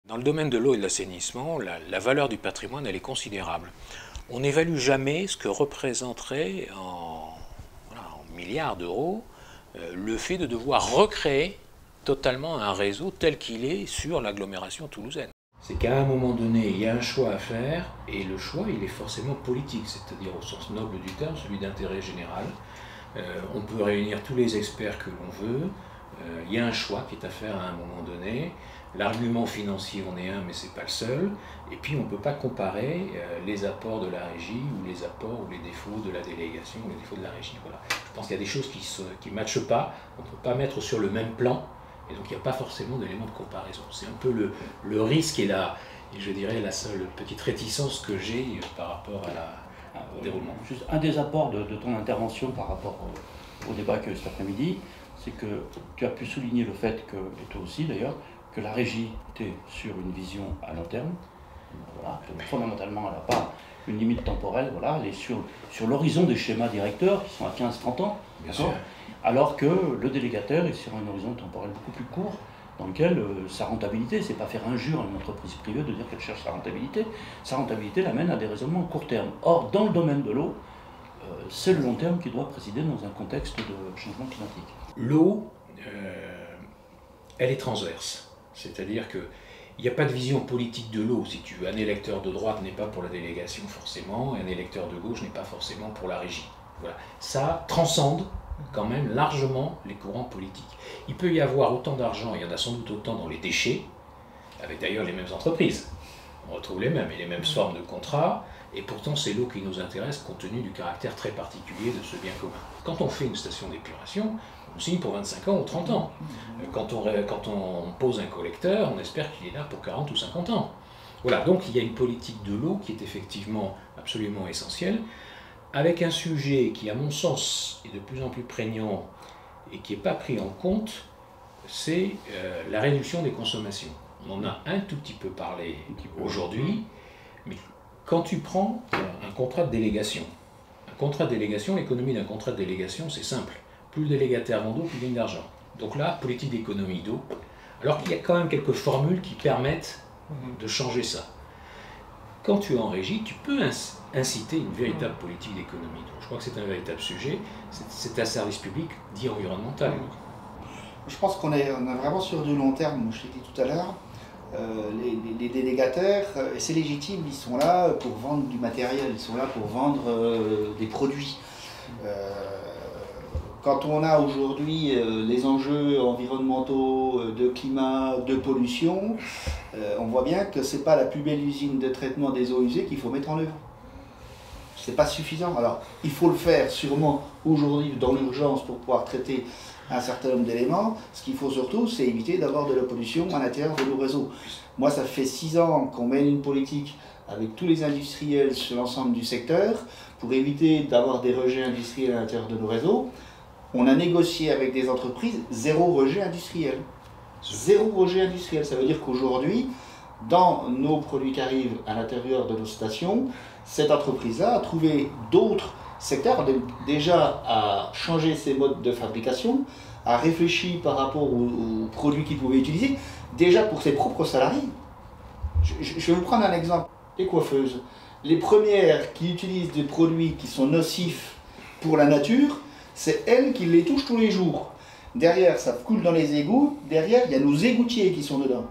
Dans le domaine de l'eau et de l'assainissement, la valeur du patrimoine, elle est considérable. On n'évalue jamais ce que représenterait en milliards d'euros le fait de devoir recréer totalement un réseau tel qu'il est sur l'agglomération toulousaine. C'est qu'à un moment donné, il y a un choix à faire, et le choix, il est forcément politique, c'est-à-dire au sens noble du terme, celui d'intérêt général. On peut réunir tous les experts que l'on veut, il y a un choix qui est à faire à un moment donné. L'argument financier en est un, mais ce n'est pas le seul. Et puis on ne peut pas comparer les apports de la régie ou les apports ou les défauts de la délégation ou les défauts de la régie. Voilà. Je pense qu'il y a des choses qui ne matchent pas, on ne peut pas mettre sur le même plan, et donc il n'y a pas forcément d'éléments de comparaison. C'est un peu le risque et je dirais la seule petite réticence que j'ai par rapport au déroulement. Juste un des apports de ton intervention par rapport au débat que cet après-midi, c'est que tu as pu souligner le fait que, et toi aussi d'ailleurs, que la régie était sur une vision à long terme. Voilà, fondamentalement, elle n'a pas une limite temporelle, voilà, elle est sur l'horizon des schémas directeurs qui sont à 15-30 ans, alors que le délégataire est sur un horizon temporel beaucoup plus court, dans lequel sa rentabilité, c'est pas faire injure à une entreprise privée de dire qu'elle cherche sa rentabilité l'amène à des raisonnements à court terme. Or, dans le domaine de l'eau, c'est le long terme qui doit présider dans un contexte de changement climatique. L'eau, elle est transverse. C'est-à-dire qu'il n'y a pas de vision politique de l'eau. Si tu veux, un électeur de droite n'est pas pour la délégation forcément, et un électeur de gauche n'est pas forcément pour la régie. Voilà. Ça transcende quand même largement les courants politiques. Il peut y avoir autant d'argent, il y en a sans doute autant dans les déchets, avec d'ailleurs les mêmes entreprises. On retrouve les mêmes et les mêmes formes de contrats, et pourtant c'est l'eau qui nous intéresse compte tenu du caractère très particulier de ce bien commun. Quand on fait une station d'épuration, on signe pour 25 ans ou 30 ans. Quand on pose un collecteur, on espère qu'il est là pour 40 ou 50 ans. Voilà, donc il y a une politique de l'eau qui est effectivement absolument essentielle, avec un sujet qui, à mon sens, est de plus en plus prégnant et qui n'est pas pris en compte, c'est la réduction des consommations. On en a un tout petit peu parlé aujourd'hui, mais quand tu prends un contrat de délégation, l'économie d'un contrat de délégation, c'est simple. Plus le délégataire vend d'eau, plus il gagne d'argent. Donc là, politique d'économie d'eau, alors qu'il y a quand même quelques formules qui permettent de changer ça. Quand tu es en régie, tu peux inciter une véritable politique d'économie d'eau. Je crois que c'est un véritable sujet, c'est un service public dit environnemental. Je pense qu'on est vraiment sur du long terme, je l'ai dit tout à l'heure. Les délégataires, et c'est légitime, ils sont là pour vendre du matériel, ils sont là pour vendre des produits. Quand on a aujourd'hui les enjeux environnementaux, de climat, de pollution, on voit bien que ce n'est pas la plus belle usine de traitement des eaux usées qu'il faut mettre en œuvre. Ce n'est pas suffisant. Alors, il faut le faire sûrement aujourd'hui dans l'urgence pour pouvoir traiter un certain nombre d'éléments. Ce qu'il faut surtout, c'est éviter d'avoir de la pollution à l'intérieur de nos réseaux. Moi, ça fait 6 ans qu'on mène une politique avec tous les industriels sur l'ensemble du secteur pour éviter d'avoir des rejets industriels à l'intérieur de nos réseaux. On a négocié avec des entreprises zéro rejet industriel. Zéro rejet industriel, ça veut dire qu'aujourd'hui, dans nos produits qui arrivent à l'intérieur de nos stations, cette entreprise-là a trouvé d'autres secteurs, déjà à changer ses modes de fabrication, à réfléchir par rapport aux produits qu'ils pouvaient utiliser, déjà pour ses propres salariés. Je vais vous prendre un exemple. Les coiffeuses, les premières qui utilisent des produits qui sont nocifs pour la nature, c'est elles qui les touchent tous les jours. Derrière, ça coule dans les égouts. Derrière, il y a nos égoutiers qui sont dedans.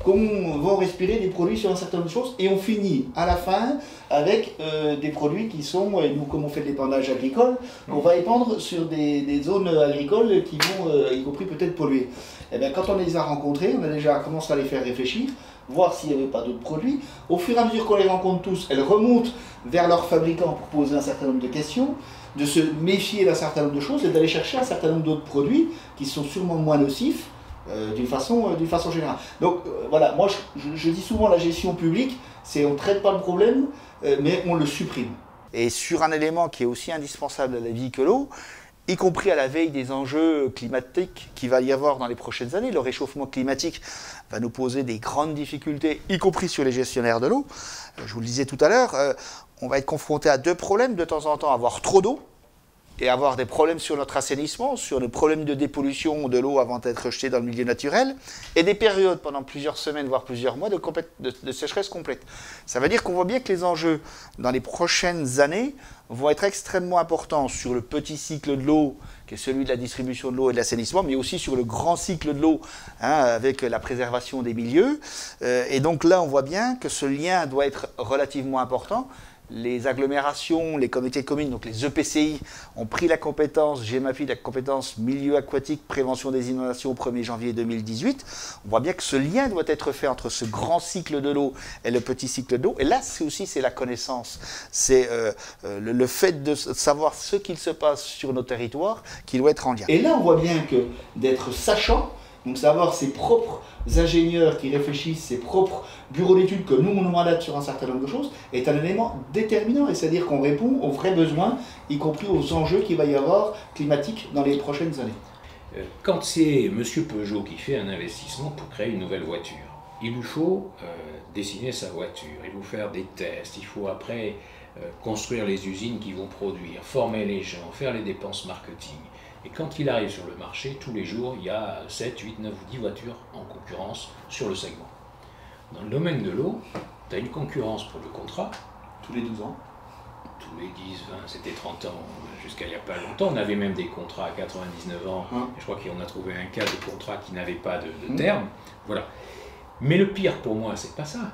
Qu'on va respirer des produits sur un certain nombre de choses. Et on finit à la fin avec des produits qui sont, nous comme on fait de l'épandage agricole, on va épandre sur des zones agricoles qui vont, y compris peut-être polluer. Et bien, quand on les a rencontrés, on a déjà commencé à les faire réfléchir, voir s'il n'y avait pas d'autres produits. Au fur et à mesure qu'on les rencontre tous, elles remontent vers leurs fabricants pour poser un certain nombre de questions, de se méfier d'un certain nombre de choses et d'aller chercher un certain nombre d'autres produits qui sont sûrement moins nocifs d'une façon générale. Donc voilà, moi je dis souvent la gestion publique, c'est on ne traite pas le problème, mais on le supprime. Et sur un élément qui est aussi indispensable à la vie que l'eau, y compris à la veille des enjeux climatiques qu'il va y avoir dans les prochaines années, le réchauffement climatique va nous poser des grandes difficultés, y compris sur les gestionnaires de l'eau. Je vous le disais tout à l'heure, on va être confronté à deux problèmes de temps en temps, avoir trop d'eau, et avoir des problèmes sur notre assainissement, sur le problème de dépollution de l'eau avant d'être rejetée dans le milieu naturel, et des périodes pendant plusieurs semaines, voire plusieurs mois, de sécheresse complète. Ça veut dire qu'on voit bien que les enjeux dans les prochaines années vont être extrêmement importants sur le petit cycle de l'eau, qui est celui de la distribution de l'eau et de l'assainissement, mais aussi sur le grand cycle de l'eau, hein, avec la préservation des milieux. Et donc là, on voit bien que ce lien doit être relativement important. Les agglomérations, les communautés de communes, donc les EPCI, ont pris la compétence, GEMAPI, la compétence milieu aquatique, prévention des inondations au 1er janvier 2018. On voit bien que ce lien doit être fait entre ce grand cycle de l'eau et le petit cycle de l'eau. Et là, c'est la connaissance. C'est le fait de savoir ce qu'il se passe sur nos territoires qui doit être en lien. Et là, on voit bien que d'être sachant, donc savoir ses propres ingénieurs qui réfléchissent, ses propres bureaux d'études que nous, on nous mandate sur un certain nombre de choses, est un élément déterminant. Et c'est-à-dire qu'on répond aux vrais besoins, y compris aux enjeux qu'il va y avoir climatiques dans les prochaines années. Quand c'est M. Peugeot qui fait un investissement pour créer une nouvelle voiture, il lui faut dessiner sa voiture, il faut faire des tests, il faut après construire les usines qui vont produire, former les gens, faire les dépenses marketing. Et quand il arrive sur le marché, tous les jours, il y a 7, 8, 9 ou 10 voitures en concurrence sur le segment. Dans le domaine de l'eau, tu as une concurrence pour le contrat. Tous les 12 ans. Tous les 10, 20, c'était 30 ans, jusqu'à il n'y a pas longtemps. On avait même des contrats à 99 ans. Je crois qu'on a trouvé un cas de contrat qui n'avait pas de terme. Voilà. Mais le pire pour moi, c'est pas ça.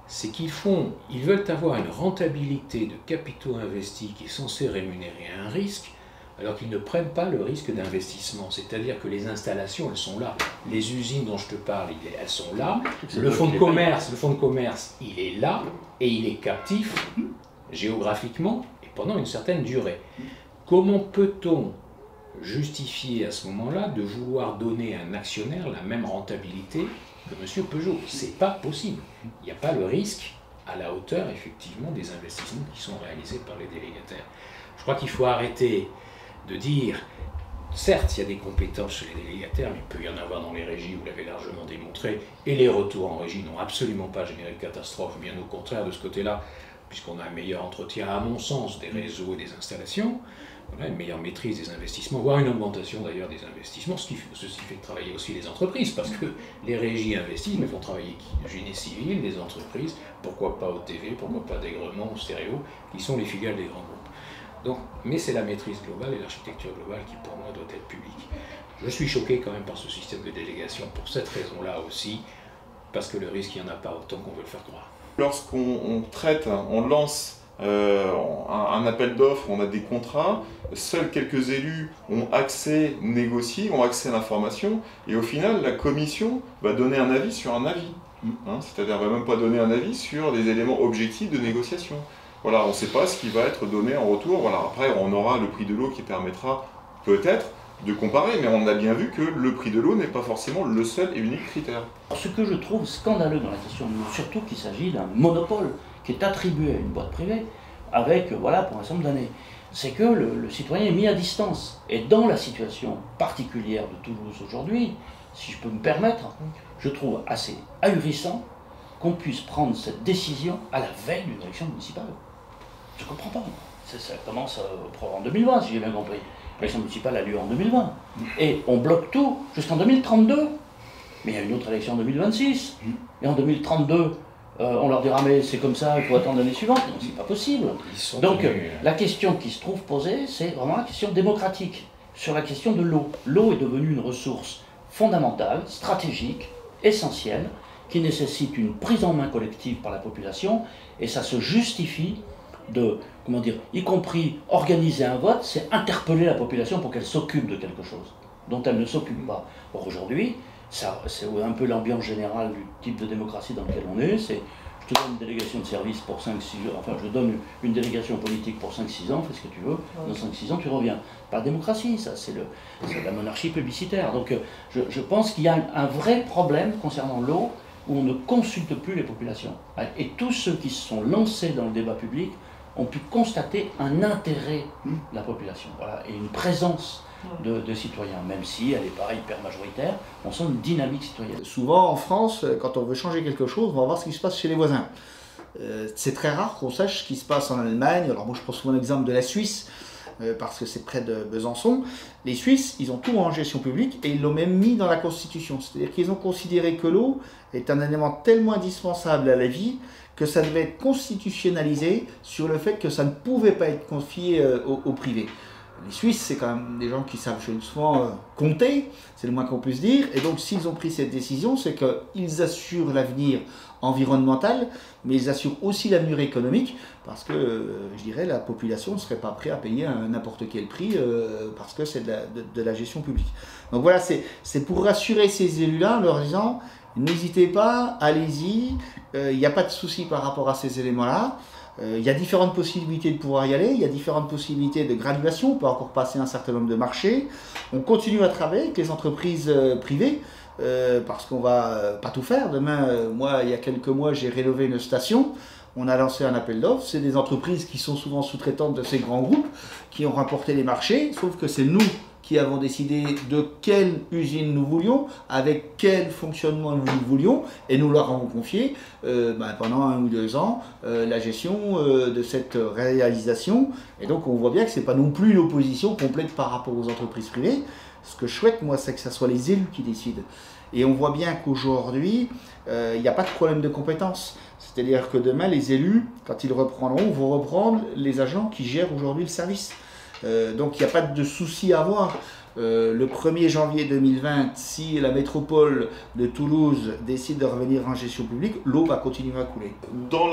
C'est qu'ils veulent avoir une rentabilité de capitaux investis qui est censée rémunérer un risque, alors qu'ils ne prennent pas le risque d'investissement. C'est-à-dire que les installations, elles sont là. Les usines dont je te parle, elles sont là. Le fonds de commerce, il est là, et il est captif, géographiquement, et pendant une certaine durée. Comment peut-on justifier à ce moment-là de vouloir donner à un actionnaire la même rentabilité que M. Peugeot? C'est pas possible. Il n'y a pas le risque à la hauteur, effectivement, des investissements qui sont réalisés par les délégataires. Je crois qu'il faut arrêter de dire, certes, il y a des compétences chez les délégataires, mais il peut y en avoir dans les régies, vous l'avez largement démontré, et les retours en régie n'ont absolument pas généré de catastrophe, bien au contraire de ce côté-là, puisqu'on a un meilleur entretien, à mon sens, des réseaux et des installations, voilà, une meilleure maîtrise des investissements, voire une augmentation d'ailleurs des investissements, ceci fait travailler aussi les entreprises, parce que les régies investissent, mais font travailler qui? Le génie civil, les entreprises, pourquoi pas OTV, pourquoi pas Daigrement ou Stéréo, qui sont les filiales des grands groupes. Donc, mais c'est la maîtrise globale et l'architecture globale qui, pour moi, doit être publique. Je suis choqué quand même par ce système de délégation, pour cette raison-là aussi, parce que le risque, il n'y en a pas autant qu'on veut le faire croire. Lorsqu'on traite, on lance un appel d'offres, on a des contrats, seuls quelques élus ont accès, négocient, ont accès à l'information, et au final, la commission va donner un avis sur un avis. C'est-à-dire, elle ne va même pas donner un avis sur des éléments objectifs de négociation. Voilà, on ne sait pas ce qui va être donné en retour. Voilà, après, on aura le prix de l'eau qui permettra peut-être de comparer, mais on a bien vu que le prix de l'eau n'est pas forcément le seul et unique critère. Ce que je trouve scandaleux dans la question de l'eau, surtout qu'il s'agit d'un monopole qui est attribué à une boîte privée, avec, voilà, pour un certain nombre d'années, c'est que le citoyen est mis à distance. Et dans la situation particulière de Toulouse aujourd'hui, si je peux me permettre, je trouve assez ahurissant qu'on puisse prendre cette décision à la veille d'une élection municipale. Je ne comprends pas. Ça commence en 2020, si j'ai bien compris. L'élection municipale a lieu en 2020. Et on bloque tout jusqu'en 2032. Mais il y a une autre élection en 2026. Et en 2032, on leur dira, mais c'est comme ça, il faut attendre l'année suivante. Non, c'est pas possible. Donc, la question qui se trouve posée, c'est vraiment la question démocratique. Sur la question de l'eau. L'eau est devenue une ressource fondamentale, stratégique, essentielle, qui nécessite une prise en main collective par la population, et ça se justifie de, comment dire, y compris organiser un vote, c'est interpeller la population pour qu'elle s'occupe de quelque chose dont elle ne s'occupe pas. Or aujourd'hui, c'est un peu l'ambiance générale du type de démocratie dans lequel on est, c'est je te donne une délégation de service pour 5-6 ans, enfin je donne une délégation politique pour 5-6 ans, fais ce que tu veux, dans 5-6 ans tu reviens. Pas la démocratie, ça c'est la monarchie publicitaire. Donc je pense qu'il y a un vrai problème concernant l'eau, où on ne consulte plus les populations. Et tous ceux qui se sont lancés dans le débat public ont pu constater un intérêt de la population, voilà, et une présence de citoyens, même si elle n'est pas hyper majoritaire, on sent une dynamique citoyenne. Souvent en France, quand on veut changer quelque chose, on va voir ce qui se passe chez les voisins. C'est très rare qu'on sache ce qui se passe en Allemagne. Alors moi je prends souvent l'exemple de la Suisse, parce que c'est près de Besançon. Les Suisses, ils ont tout en gestion publique et ils l'ont même mis dans la Constitution. C'est-à-dire qu'ils ont considéré que l'eau est un élément tellement indispensable à la vie que ça devait être constitutionnalisé sur le fait que ça ne pouvait pas être confié au privé. Les Suisses, c'est quand même des gens qui savent souvent compter, c'est le moins qu'on puisse dire, et donc s'ils ont pris cette décision, c'est qu'ils assurent l'avenir environnemental, mais ils assurent aussi l'avenir économique, parce que, je dirais, la population ne serait pas prête à payer n'importe quel prix, parce que c'est de la gestion publique. Donc voilà, c'est pour rassurer ces élus-là en leur disant, n'hésitez pas, allez-y, il n'y a pas de souci par rapport à ces éléments-là. Il y a différentes possibilités de pouvoir y aller, il y a différentes possibilités de graduation, on peut encore passer un certain nombre de marchés. On continue à travailler avec les entreprises privées, parce qu'on va pas tout faire. Demain, moi, il y a quelques mois, j'ai rénové une station, on a lancé un appel d'offres, c'est des entreprises qui sont souvent sous-traitantes de ces grands groupes, qui ont remporté les marchés, sauf que c'est nous qui avons décidé de quelle usine nous voulions, avec quel fonctionnement nous voulions, et nous leur avons confié pendant 1 ou 2 ans la gestion de cette réalisation. Et donc on voit bien que ce n'est pas non plus une opposition complète par rapport aux entreprises privées. Ce que je souhaite, moi, c'est que ce soit les élus qui décident. Et on voit bien qu'aujourd'hui, il n'y a pas de problème de compétence. C'est-à-dire que demain, les élus, quand ils reprendront, vont reprendre les agents qui gèrent aujourd'hui le service. Donc il n'y a pas de souci à avoir. Le 1er janvier 2020, si la métropole de Toulouse décide de revenir en gestion publique, l'eau va continuer à couler. Dans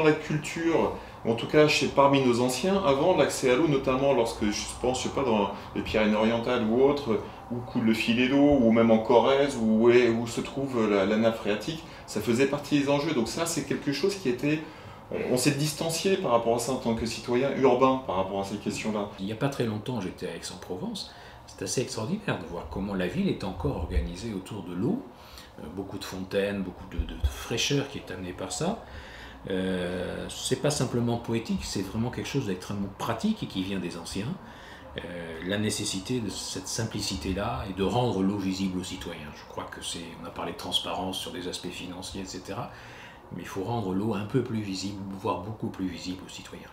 la culture, en tout cas parmi nos anciens, avant l'accès à l'eau, notamment lorsque je pense, je sais pas, dans les Pyrénées-Orientales ou autres, où coule le filet d'eau, ou même en Corrèze, où se trouve la nappe phréatique, ça faisait partie des enjeux. Donc ça, c'est quelque chose qui était... On s'est distancié par rapport à ça en tant que citoyen urbain par rapport à ces questions-là. Il n'y a pas très longtemps, j'étais à Aix-en-Provence. C'est assez extraordinaire de voir comment la ville est encore organisée autour de l'eau. Beaucoup de fontaines, beaucoup de fraîcheur qui est amenée par ça. C'est pas simplement poétique, c'est vraiment quelque chose d'extrêmement pratique et qui vient des anciens. La nécessité de cette simplicité-là et de rendre l'eau visible aux citoyens. Je crois que on a parlé de transparence sur des aspects financiers, etc. Mais il faut rendre l'eau un peu plus visible, voire beaucoup plus visible aux citoyens.